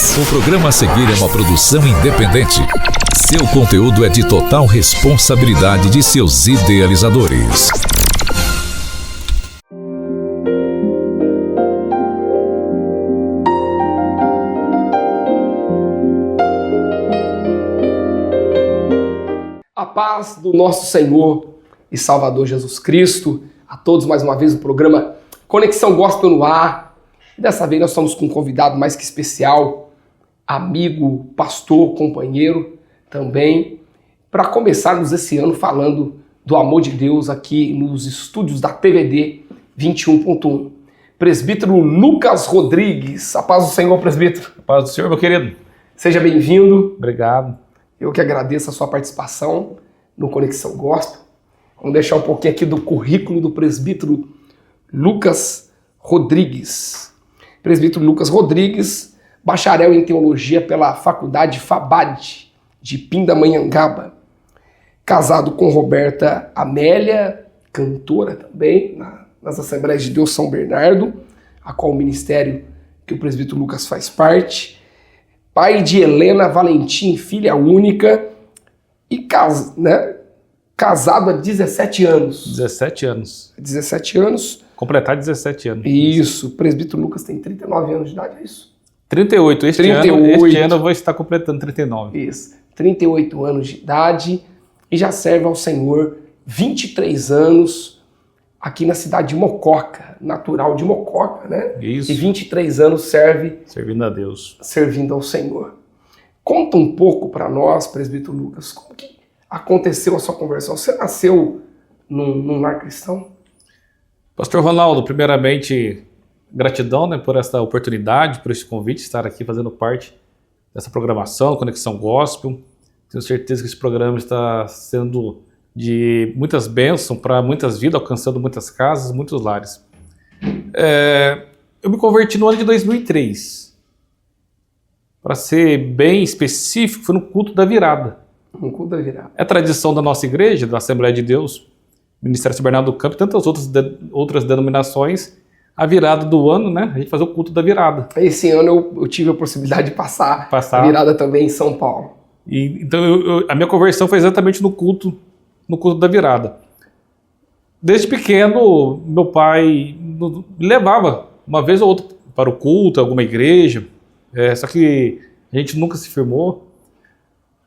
O programa a seguir é uma produção independente. Seu conteúdo é de total responsabilidade de seus idealizadores. A paz do nosso Senhor e Salvador Jesus Cristo. A todos mais uma vez o programa Conexão Gospel no ar. Dessa vez nós estamos com um convidado mais que especial, amigo, pastor, companheiro também, para começarmos esse ano falando do amor de Deus aqui nos estúdios da TVD 21.1. Presbítero Lucas Rodrigues. A paz do Senhor, presbítero. A paz do Senhor, meu querido. Seja bem-vindo. Obrigado. Eu que agradeço a sua participação no Conexão Gospel. Vamos deixar um pouquinho aqui do currículo do presbítero Lucas Rodrigues. Presbítero Lucas Rodrigues, bacharel em teologia pela Faculdade FABAD de Pindamonhangaba. Casado com Roberta Amélia, cantora também, nas Assembleias de Deus São Bernardo, a qual o ministério que o presbítero Lucas faz parte. Pai de Helena Valentim, filha única, e casado há 17 anos. 17 anos. 17 anos. Completar 17 anos. Isso. O presbítero Lucas tem 39 anos de idade, é isso? 38. Este ano eu vou estar completando 39. Isso. 38 anos de idade e já serve ao Senhor 23 anos aqui na cidade de Mococa, natural de Mococa, né? Isso. E 23 anos servindo a Deus. Servindo ao Senhor. Conta um pouco para nós, presbítero Lucas, como que aconteceu a sua conversão? Você nasceu num lar cristão? Pastor Ronaldo, primeiramente, gratidão, né, por esta oportunidade, por este convite, estar aqui fazendo parte dessa programação, Conexão Gospel. Tenho certeza que esse programa está sendo de muitas bênçãos para muitas vidas, alcançando muitas casas, muitos lares. Eu me converti no ano de 2003. Para ser bem específico, foi no culto da virada. No culto da virada. É tradição da nossa igreja, da Assembleia de Deus, Ministério São Bernardo do Campo e tantas outras denominações, a virada do ano, né? A gente faz o culto da virada. Esse ano eu tive a possibilidade de passar a virada também em São Paulo. Então a minha conversão foi exatamente no culto da virada. Desde pequeno, meu pai me levava uma vez ou outra para o culto, alguma igreja, só que a gente nunca se firmou.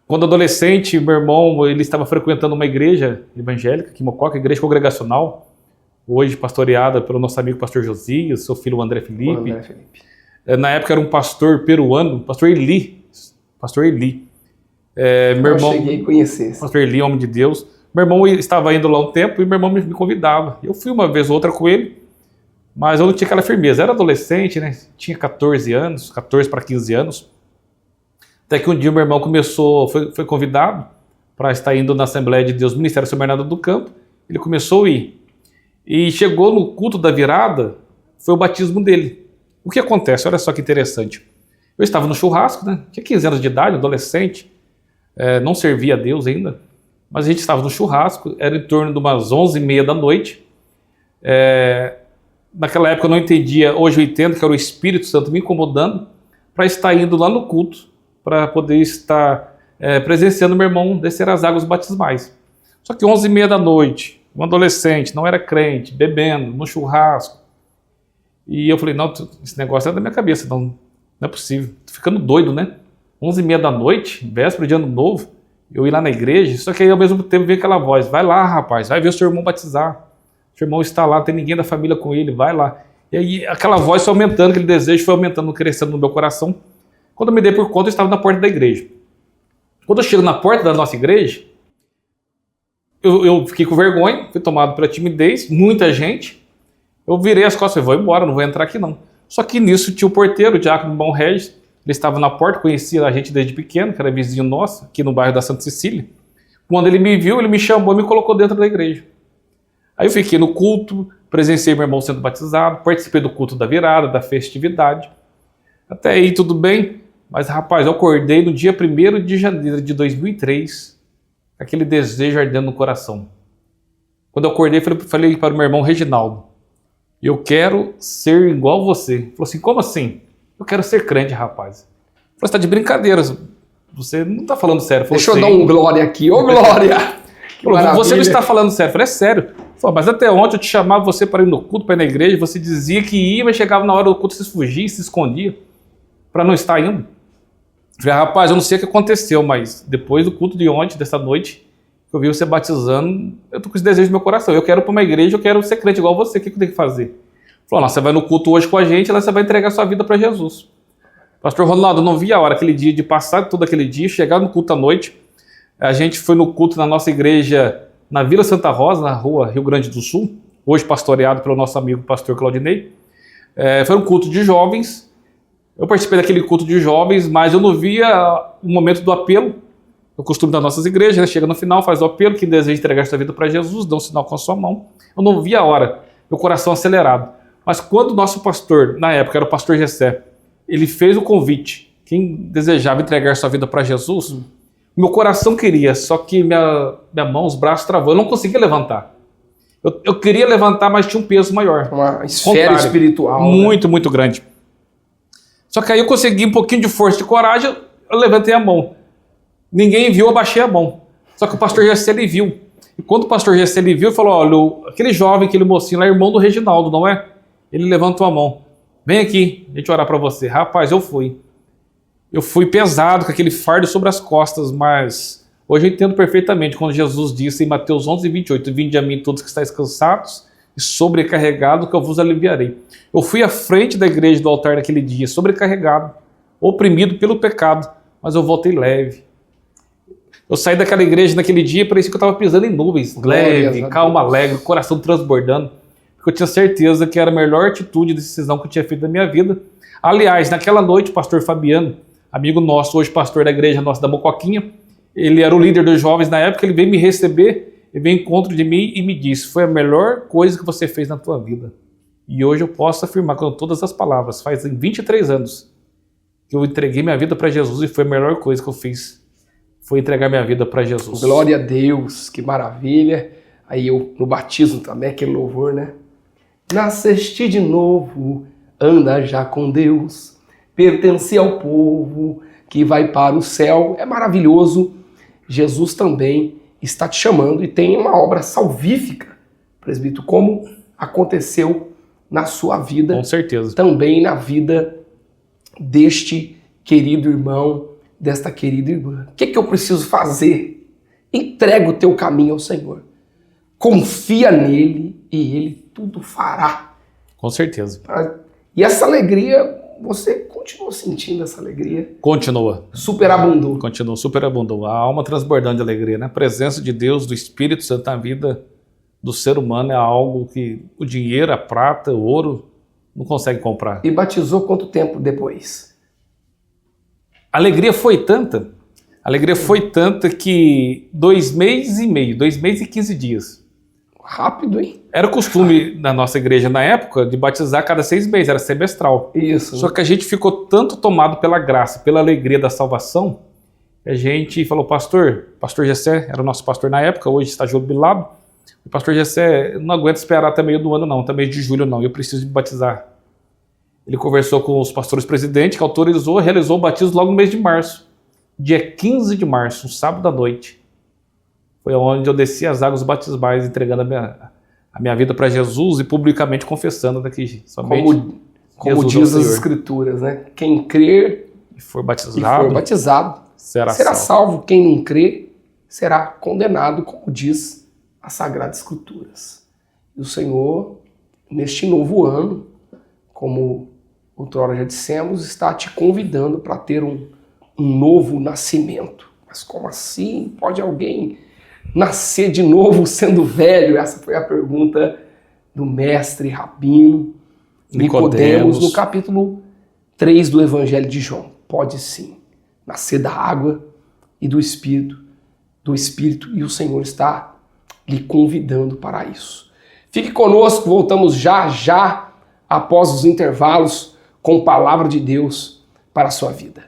Quando adolescente, meu irmão ele estava frequentando uma igreja evangélica, aqui em Mococa, igreja congregacional, hoje pastoreada pelo nosso amigo pastor Josias, seu filho André Felipe. Na época era um pastor peruano, pastor Eli. Meu irmão, cheguei a conhecer. Pastor Eli, homem de Deus. Meu irmão estava indo lá um tempo e meu irmão me convidava. Eu fui uma vez ou outra com ele, mas eu não tinha aquela firmeza. Era adolescente, né? Tinha 14 para 15 anos. Até que um dia meu irmão foi convidado para estar indo na Assembleia de Deus, Ministério São Bernardo do Campo. Ele começou a ir. E chegou no culto da virada, foi o batismo dele. O que acontece? Olha só que interessante. Eu estava no churrasco, né? Tinha 15 anos de idade, adolescente, não servia a Deus ainda, mas a gente estava no churrasco, era em torno de umas 11h30 da noite. Naquela época eu não entendia, hoje eu entendo que era o Espírito Santo me incomodando para estar indo lá no culto, para poder estar presenciando meu irmão descer as águas batismais. Só que 11h30 da noite, um adolescente, não era crente, bebendo, no churrasco. E eu falei, não, esse negócio é da minha cabeça, não é possível. Tô ficando doido, né? 11h30 da noite, véspera de ano novo, eu ir lá na igreja, só que aí ao mesmo tempo veio aquela voz, vai lá rapaz, vai ver o seu irmão batizar. Seu irmão está lá, não tem ninguém da família com ele, vai lá. E aí aquela voz foi aumentando, aquele desejo foi aumentando, crescendo no meu coração. Quando eu me dei por conta, eu estava na porta da igreja. Quando eu chego na porta da nossa igreja, eu fiquei com vergonha, fui tomado pela timidez, muita gente. Eu virei as costas e falei, vou embora, não vou entrar aqui não. Só que nisso tinha o porteiro, o diácono Bom Regis, ele estava na porta, conhecia a gente desde pequeno, que era vizinho nosso, aqui no bairro da Santa Cecília. Quando ele me viu, ele me chamou e me colocou dentro da igreja. Aí eu fiquei no culto, presenciei meu irmão sendo batizado, participei do culto da virada, da festividade. Até aí tudo bem. Mas, rapaz, eu acordei no dia 1º de janeiro de 2003, aquele desejo ardendo no coração. Quando eu acordei, falei para o meu irmão Reginaldo, eu quero ser igual você. Ele falou assim, como assim? Eu quero ser crente, rapaz. Você está de brincadeira, você não está falando sério. Deixa eu dar um glória aqui, ô glória! Você não está falando sério. Eu falei, é sério. Falei, mas até ontem eu te chamava você para ir no culto, para ir na igreja, você dizia que ia, mas chegava na hora do culto, você fugia, se escondia, para não estar indo. Eu falei, rapaz, eu não sei o que aconteceu, mas depois do culto de ontem, dessa noite, que eu vi você batizando, eu tô com esse desejo no meu coração. Eu quero ir para uma igreja, eu quero ser crente igual você, o que eu tenho que fazer? Falou, não, você vai no culto hoje com a gente, lá você vai entregar sua vida para Jesus. Pastor Ronaldo, eu não vi a hora, aquele dia, de passar todo aquele dia, chegar no culto à noite. A gente foi no culto na nossa igreja na Vila Santa Rosa, na rua Rio Grande do Sul, hoje pastoreado pelo nosso amigo pastor Claudinei. Foi um culto de jovens. Eu participei daquele culto de jovens, mas eu não via o momento do apelo. O costume das nossas igrejas, né? Chega no final, faz o apelo, quem deseja entregar sua vida para Jesus, dá um sinal com a sua mão. Eu não via a hora, meu coração acelerado. Mas quando o nosso pastor, na época era o pastor Gessé, ele fez o convite, quem desejava entregar sua vida para Jesus, meu coração queria, só que minha mão, os braços travou, eu não conseguia levantar. Eu queria levantar, mas tinha um peso maior. Uma esfera espiritual. Muito, muito grande. Só que aí eu consegui um pouquinho de força e coragem, eu levantei a mão. Ninguém viu, eu baixei a mão. Só que o pastor Gessé, ele viu. E quando o pastor Gessé, ele viu, ele falou, olha, aquele jovem, aquele mocinho lá, irmão do Reginaldo, não é? Ele levantou a mão. Vem aqui, deixa eu orar para você. Rapaz, eu fui. Eu fui pesado com aquele fardo sobre as costas, mas hoje eu entendo perfeitamente quando Jesus disse em Mateus 11:28, vinde a mim todos que estáis cansados e sobrecarregados, que eu vos aliviarei. Eu fui à frente da igreja do altar naquele dia, sobrecarregado, oprimido pelo pecado, mas eu voltei leve. Eu saí daquela igreja naquele dia e parecia que eu estava pisando em nuvens, leve, calma, alegre, coração transbordando, porque eu tinha certeza que era a melhor atitude e decisão que eu tinha feito na minha vida. Aliás, naquela noite, o pastor Fabiano, amigo nosso, hoje pastor da igreja nossa da Mocoquinha, ele era o líder dos jovens na época, ele veio me receber, ele veio ao encontro de mim e me disse, foi a melhor coisa que você fez na tua vida. E hoje eu posso afirmar com todas as palavras, faz 23 anos que eu entreguei minha vida para Jesus e foi a melhor coisa que eu fiz, foi entregar minha vida para Jesus. Glória a Deus, que maravilha. Aí eu, no batismo também, aquele louvor, né? Nasceste de novo, anda já com Deus, pertence ao povo que vai para o céu. É maravilhoso. Jesus também está te chamando e tem uma obra salvífica, presbítero, como aconteceu na sua vida. Com certeza. Também na vida deste querido irmão, desta querida irmã. O que eu preciso fazer? Entrega o teu caminho ao Senhor. Confia nele e ele tudo fará. Com certeza. E essa alegria, você continua sentindo essa alegria? Continua. Superabundou. Continua, superabundou. A alma transbordando de alegria, né? A presença de Deus, do Espírito Santo na vida do ser humano é algo que o dinheiro, a prata, o ouro não consegue comprar. E batizou quanto tempo depois? A alegria foi tanta que 2 meses e meio, 2 meses e 15 dias. Rápido, hein? Era o costume na nossa igreja na época de batizar a cada 6 meses, era semestral. Isso. Só que a gente ficou tanto tomado pela graça, pela alegria da salvação, que a gente falou, pastor Gessé, era o nosso pastor na época, hoje está jubilado, o pastor Gessé, não aguenta esperar até meio do ano não, até mês de julho não, eu preciso me batizar. Ele conversou com os pastores presidentes, que autorizou, realizou o batismo logo no mês de março. Dia 15 de março, um sábado à noite. Foi onde eu desci as águas batismais, entregando a minha vida para Jesus e publicamente confessando daqui somente como diz as Escrituras, né? Quem crer e for batizado será salvo. Quem não crer será condenado, como diz as Sagradas Escrituras. E o Senhor, neste novo ano, como outrora já dissemos, está te convidando para ter um novo nascimento. Mas como assim? Pode alguém nascer de novo sendo velho? Essa foi a pergunta do mestre rabino Nicodemos no capítulo 3 do Evangelho de João. Pode sim nascer da água e do Espírito, e o Senhor está lhe convidando para isso. Fique conosco, voltamos já após os intervalos com palavra de Deus para a sua vida.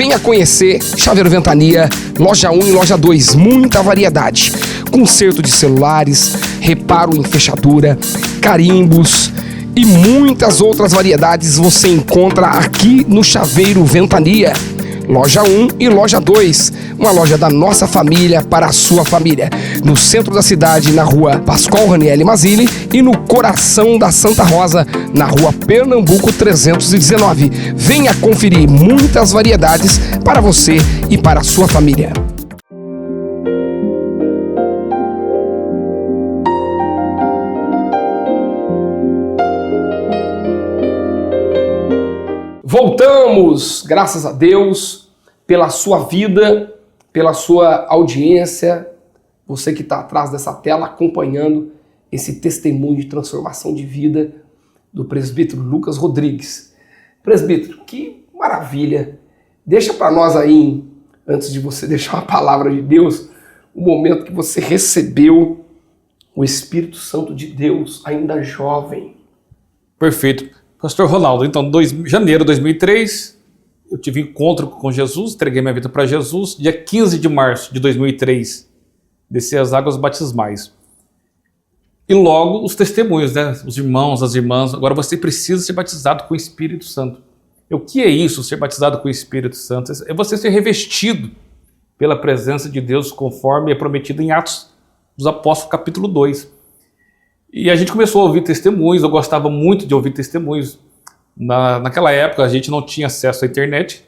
Venha conhecer Chaveiro Ventania, loja 1 e loja 2, muita variedade. Conserto de celulares, reparo em fechadura, carimbos e muitas outras variedades você encontra aqui no Chaveiro Ventania. Loja 1 e loja 2, uma loja da nossa família para a sua família. No centro da cidade, na rua Pascoal Ranieri Mazzilli e no coração da Santa Rosa, na rua Pernambuco 319. Venha conferir muitas variedades para você e para a sua família. Voltamos, graças a Deus, pela sua vida, pela sua audiência, você que está atrás dessa tela acompanhando esse testemunho de transformação de vida do presbítero Lucas Rodrigues. Presbítero, que maravilha! Deixa para nós aí, antes de você deixar uma palavra de Deus, o momento que você recebeu o Espírito Santo de Deus, ainda jovem. Perfeito. Pastor Ronaldo, então, janeiro de 2003, eu tive encontro com Jesus, entreguei minha vida para Jesus. Dia 15 de março de 2003, desci as águas batismais. E logo os testemunhos, né? Os irmãos, as irmãs. Agora você precisa ser batizado com o Espírito Santo. O que é isso, ser batizado com o Espírito Santo? É você ser revestido pela presença de Deus, conforme é prometido em Atos dos Apóstolos, capítulo 2. E a gente começou a ouvir testemunhos, eu gostava muito de ouvir testemunhos. Naquela época a gente não tinha acesso à internet,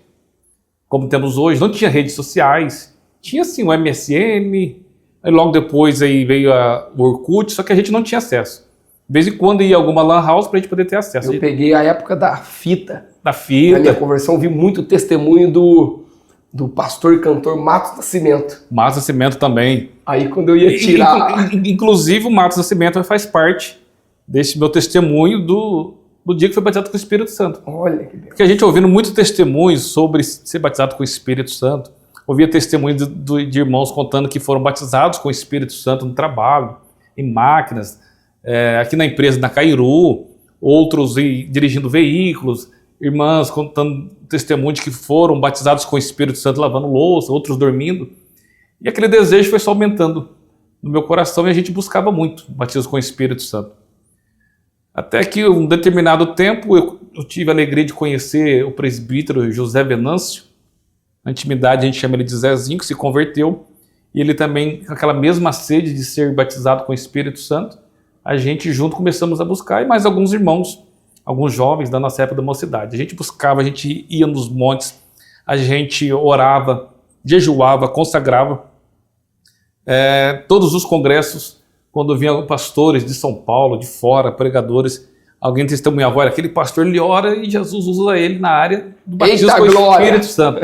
como temos hoje, não tinha redes sociais, tinha sim o MSN, aí logo depois aí veio o Orkut, só que a gente não tinha acesso. De vez em quando ia alguma lan house para a gente poder ter acesso. Eu peguei a época da fita. Da fita. Na minha conversão vi muito testemunho do pastor e cantor Matos Nascimento. Matos Nascimento também. Aí quando eu ia tirar... Inclusive o Matos Nascimento faz parte desse meu testemunho do dia que foi batizado com o Espírito Santo. Olha que Deus. Porque a gente ouvindo muitos testemunhos sobre ser batizado com o Espírito Santo, ouvia testemunhos de irmãos contando que foram batizados com o Espírito Santo no trabalho, em máquinas, aqui na empresa, na Cairu, outros dirigindo veículos, irmãs contando testemunho de que foram batizados com o Espírito Santo lavando louça, outros dormindo. E aquele desejo foi só aumentando no meu coração e a gente buscava muito o batismo com o Espírito Santo. Até que um determinado tempo eu tive a alegria de conhecer o presbítero José Venâncio. Na intimidade a gente chama ele de Zezinho, que se converteu. E ele também, com aquela mesma sede de ser batizado com o Espírito Santo, a gente junto começamos a buscar, e mais alguns irmãos, alguns jovens da nossa época da mocidade. A gente buscava, a gente ia nos montes, a gente orava, jejuava, consagrava. Todos os congressos, quando vinham pastores de São Paulo, de fora, pregadores, alguém testemunhava, olha, aquele pastor ele ora e Jesus usa ele na área do batismo com o Espírito Santo.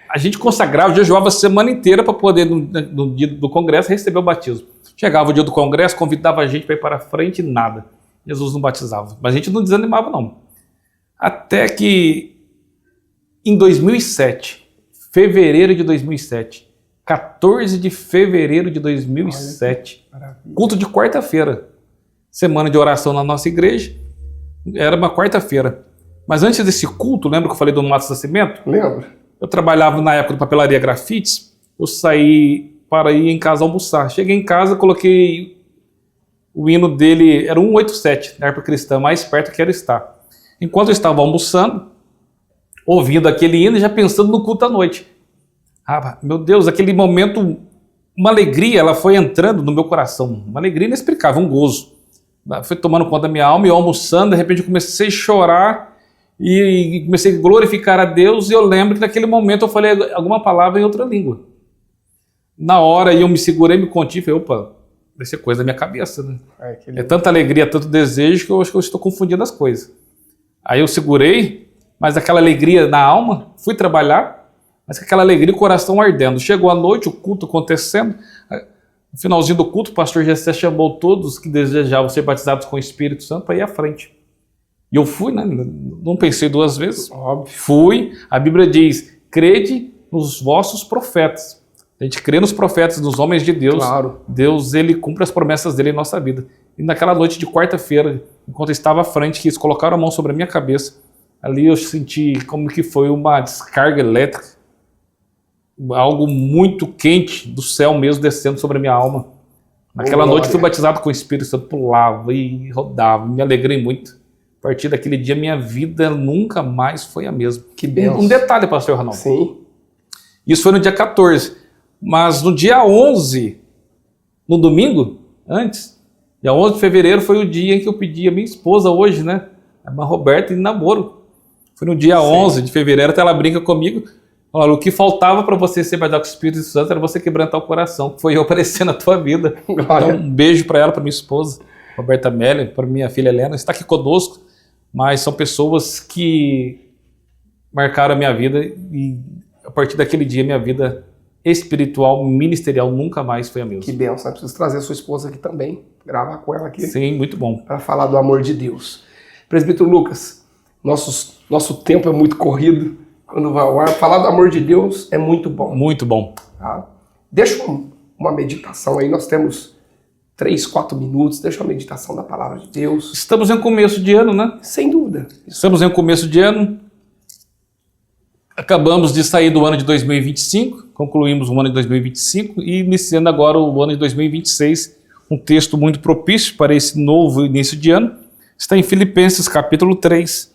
A gente consagrava, jejuava a semana inteira para poder, no dia do congresso, receber o batismo. Chegava o dia do congresso, convidava a gente para ir para frente e nada. Jesus não batizava. Mas a gente não desanimava, não. Até que, em 2007, fevereiro de 2007, 14 de fevereiro de 2007, culto de quarta-feira, semana de oração na nossa igreja, era uma quarta-feira. Mas antes desse culto, lembra que eu falei do Matos Nascimento? Lembro. Eu trabalhava na época de papelaria Grafites, eu saí para ir em casa almoçar. Cheguei em casa, coloquei o hino dele, era 187, na época cristã, mais perto que era estar. Enquanto eu estava almoçando, ouvindo aquele hino e já pensando no culto à noite. Ah, meu Deus, aquele momento, uma alegria, ela foi entrando no meu coração, uma alegria inexplicável, um gozo. Foi tomando conta da minha alma e eu almoçando, de repente eu comecei a chorar e comecei a glorificar a Deus, e eu lembro que naquele momento eu falei alguma palavra em outra língua. Na hora eu me segurei, me contive e falei, opa, deve ser coisa da minha cabeça, né? É tanta alegria, tanto desejo que eu acho que eu estou confundindo as coisas. Aí eu segurei, mas aquela alegria na alma, fui trabalhar, mas com aquela alegria, o coração ardendo. Chegou a noite, o culto acontecendo, no finalzinho do culto, o pastor Gessé chamou todos que desejavam ser batizados com o Espírito Santo para ir à frente. E eu fui, né? Não pensei duas vezes. Óbvio. Fui. A Bíblia diz, crede nos vossos profetas. A gente crê nos profetas, nos homens de Deus. Claro. Deus, ele cumpre as promessas dele em nossa vida. E naquela noite de quarta-feira, enquanto eu estava à frente, que eles colocaram a mão sobre a minha cabeça, Ali eu senti como que foi uma descarga elétrica, algo muito quente do céu mesmo descendo sobre a minha alma. Naquela noite eu fui batizado com o Espírito Santo, pulava e rodava, me alegrei muito. A partir daquele dia minha vida nunca mais foi a mesma. Que bênção. Um detalhe, pastor Ronaldo. Sim. Isso foi no dia 14, mas no dia 11, no domingo, antes, dia 11 de fevereiro foi o dia em que eu pedi a minha esposa hoje, né? A irmã Roberta, em namoro. Foi no dia 11 de fevereiro, até ela brinca comigo. Olha, o que faltava para você ser batizado com o Espírito Santo era você quebrantar o coração. Foi eu aparecer na tua vida. Então, um beijo para ela, para minha esposa, Roberta Melli, para minha filha Helena. Está aqui conosco, mas são pessoas que marcaram a minha vida e a partir daquele dia minha vida espiritual, ministerial nunca mais foi a mesma. Que bênção. Eu preciso trazer a sua esposa aqui também, gravar com ela aqui. Sim, muito bom. Para falar do amor de Deus. Presbítero Lucas, nosso tempo é muito corrido. Quando vai ao ar, falar do amor de Deus é muito bom. Muito bom. Tá? Deixa uma meditação aí, nós temos 3, 4 minutos, deixa uma meditação da palavra de Deus. Estamos em começo de ano, né? Sem dúvida. Estamos em começo de ano. Acabamos de sair do ano de 2025, concluímos o ano de 2025 e iniciando agora o ano de 2026. Um texto muito propício para esse novo início de ano. Está em Filipenses capítulo 3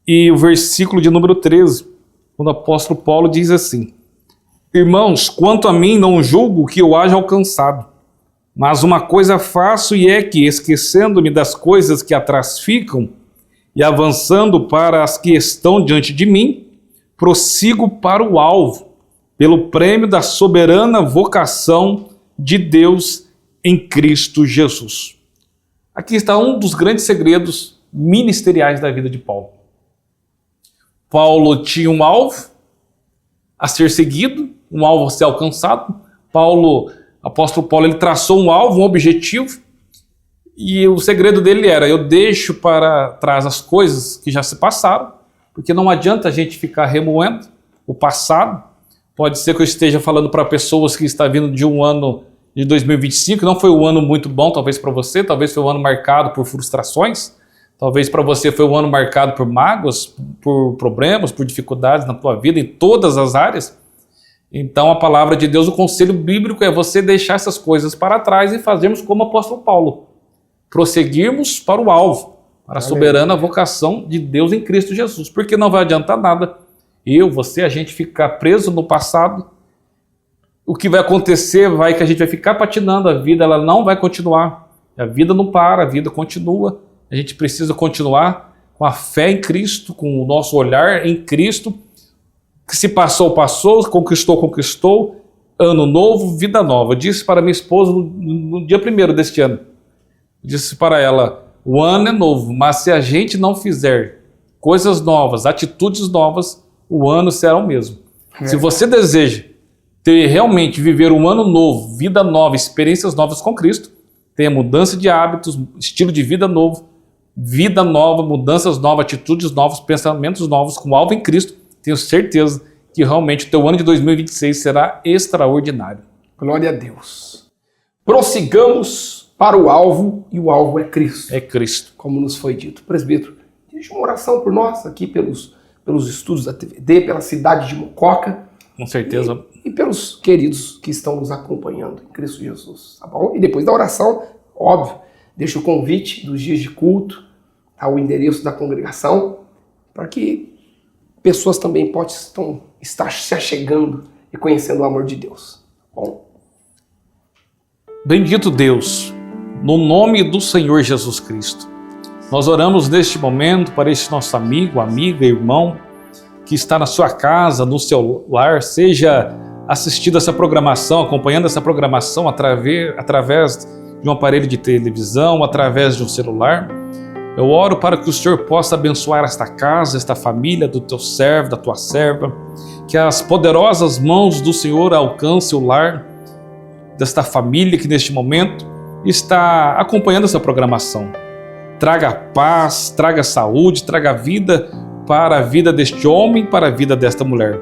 e o versículo de número 13, quando o apóstolo Paulo diz assim: Irmãos, quanto a mim não julgo que eu haja alcançado, mas uma coisa faço e é que, esquecendo-me das coisas que atrás ficam e avançando para as que estão diante de mim, prossigo para o alvo, pelo prêmio da soberana vocação de Deus em Cristo Jesus. Aqui está um dos grandes segredos ministeriais da vida de Paulo. Paulo tinha um alvo a ser seguido, um alvo a ser alcançado. Apóstolo Paulo, ele traçou um alvo, um objetivo, e o segredo dele era: eu deixo para trás as coisas que já se passaram, porque não adianta a gente ficar remoendo o passado. Pode ser que eu esteja falando para pessoas que estão vindo de um ano de 2025, não foi um ano muito bom, talvez para você, talvez foi um ano marcado por frustrações, talvez para você foi um ano marcado por mágoas, por problemas, por dificuldades na tua vida, em todas as áreas. Então a palavra de Deus, o conselho bíblico é você deixar essas coisas para trás e fazermos como o apóstolo Paulo, prosseguirmos para o alvo, para a soberana vocação de Deus em Cristo Jesus, porque não vai adiantar nada você, a gente ficar preso no passado. O que vai acontecer que a gente vai ficar patinando, a vida ela não vai continuar, a vida não para, a vida continua. A gente precisa continuar com a fé em Cristo, com o nosso olhar em Cristo, que se passou, passou, conquistou, ano novo, vida nova. Eu disse para minha esposa no dia 1º deste ano, disse para ela: o ano é novo, mas se a gente não fizer coisas novas, atitudes novas, o ano será o mesmo. Se você deseja realmente viver um ano novo, vida nova, experiências novas com Cristo, tenha mudança de hábitos, estilo de vida novo, vida nova, mudanças novas, atitudes novas, pensamentos novos, com alvo em Cristo, tenho certeza que realmente o teu ano de 2026 será extraordinário. Glória a Deus. Prossigamos para o alvo, e o alvo é Cristo. É Cristo. Como nos foi dito. Presbítero, deixa uma oração por nós aqui, pelos estudos da TVD, pela cidade de Mococa. Com certeza. E pelos queridos que estão nos acompanhando em Cristo Jesus, tá bom? E depois da oração, óbvio, deixa o convite dos dias de culto, ao endereço da congregação, para que pessoas também possam estar se achegando e conhecendo o amor de Deus. Tá bom? Bendito Deus, no nome do Senhor Jesus Cristo, nós oramos neste momento para este nosso amigo, amiga, irmão, que está na sua casa, no seu lar, seja assistindo essa programação, acompanhando essa programação através de um aparelho de televisão, através de um celular. Eu oro para que o Senhor possa abençoar esta casa, esta família do teu servo, da tua serva, que as poderosas mãos do Senhor alcancem o lar desta família que neste momento está acompanhando essa programação. Traga paz, traga saúde, traga vida para a vida deste homem, para a vida desta mulher.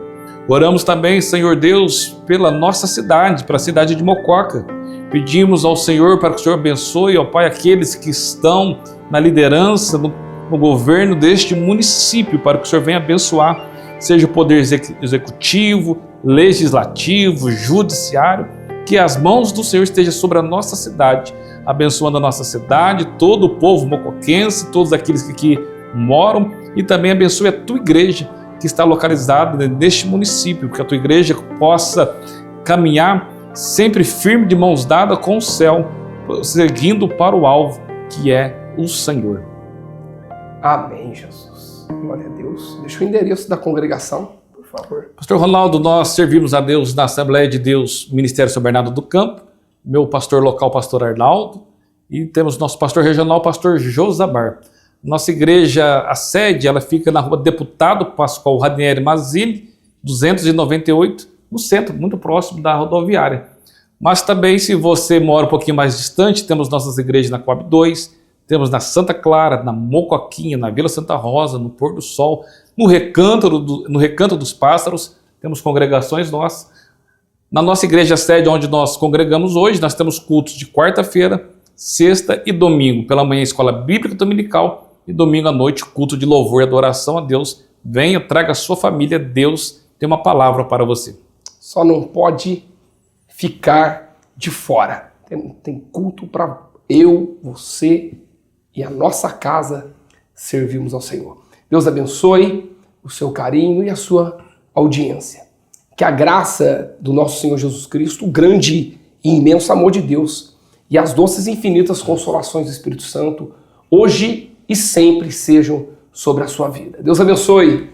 Oramos também, Senhor Deus, pela nossa cidade, para a cidade de Mococa. Pedimos ao Senhor para que o Senhor abençoe, ó Pai, aqueles que estão na liderança, no no governo deste município, para que o Senhor venha abençoar, seja o poder executivo, legislativo, judiciário, que as mãos do Senhor estejam sobre a nossa cidade, abençoando a nossa cidade, todo o povo mocoquense, todos aqueles que aqui moram, e também abençoe a tua igreja, que está localizada neste município, que a tua igreja possa caminhar sempre firme de mãos dadas com o céu, seguindo para o alvo, que é o Senhor. Amém, Jesus. Glória a Deus. Deixa o endereço da congregação, por favor. Pastor Ronaldo, nós servimos a Deus na Assembleia de Deus, Ministério São Bernardo do Campo, meu pastor local, pastor Arnaldo, e temos nosso pastor regional, pastor Josabar. Nossa igreja, a sede, ela fica na rua Deputado Pascoal Ranieri Mazzilli, 298, no centro, muito próximo da rodoviária. Mas também, se você mora um pouquinho mais distante, temos nossas igrejas na Coab 2, temos na Santa Clara, na Mocoquinha, na Vila Santa Rosa, no Pôr do Sol, no Recanto dos Pássaros, temos congregações nossas. Na nossa igreja sede, onde nós congregamos hoje, nós temos cultos de quarta-feira, sexta e domingo. Pela manhã, escola bíblica dominical, e domingo à noite, culto de louvor e adoração a Deus. Venha, traga a sua família, Deus tem uma palavra para você. Só não pode ficar de fora. Tem culto para eu, você e a nossa casa servirmos ao Senhor. Deus abençoe o seu carinho e a sua audiência. Que a graça do nosso Senhor Jesus Cristo, o grande e imenso amor de Deus e as doces e infinitas consolações do Espírito Santo, hoje e sempre sejam sobre a sua vida. Deus abençoe.